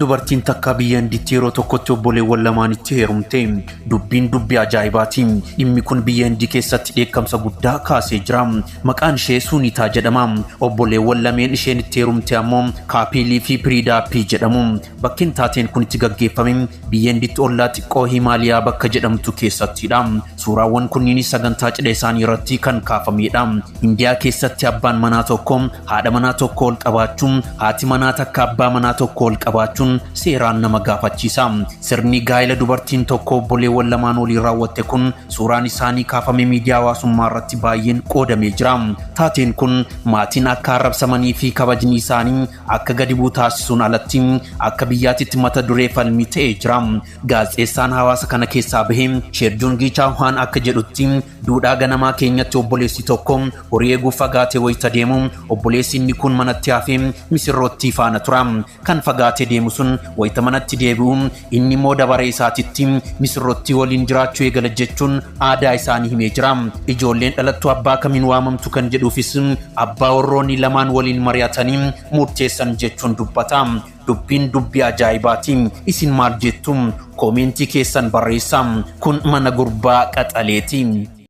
dubartiin takka biyya indiitti yeroo tokkotti obboleewwan lamaanitti heerumte. Dubbiin dubbii ajaa'ibaati. Dhimmi kun biyya indii keessatti dheekkamsa guddaa kaasee jira. Maqaan ishee Sunitaa jedhama. Obboleewwan lameen isheen itti heerumte ammoo Kaapilii fi Piriidaappii jedhamu. Bakki taateen kun itti gaggeeffame biyya indiitti ollaa xiqqoo Himaaliyaa bakka jedhamtu keessattidha. Suuraawwan kunniin sagantaa cidha isaanii irratti kan kaafamedha. Indiyaa keessatti abbaan manaa tokko haadha manaa tokko ol qabaachuun, haati manaa takka abbaa manaa tokko ol qabaachuun seeraan nama gaafachiisa. Sirni gaa'ela dubartiin tokko obboleewwan lamaan waliin raawwatte kun suuraan isaanii kaafame miidiyaa hawaasummaa irratti baay'een qoodamee jira. Taateen kun maatiin akka arrabsamanii fi kabajni isaanii akka gadi bu'u taasisuun alatti akka biyyaatitti mata duree falmii ta'ee jira. Gaazexeessaan hawaasa kana keessaa bahee Sheerjoon Gichaawaan akka jedhutti duudhaa ganamaa keenyatti obboleessi tokko horii eeguuf fagaatee wayita deemu obboleessi inni kun manatti hafee misirrootti faana tura. Kan fagaatee deemu sun wayita manatti deebi'u inni immoo dabaree isaatitti misirrootti waliin jiraachuu eegala jechuun aadaa isaanii himee jira. Ijoolleen dhalattuu abbaa kamiin waamamtu kan jedhuufis abbaa warroonni lamaan waliin mari'atanii murteessan jechuun dubbata. Dubbiin dubbii ajaa'ibaati. Isin maal jettu? Koomentii keessan barreessaa. Kun mana gurbaa qaxaleeti.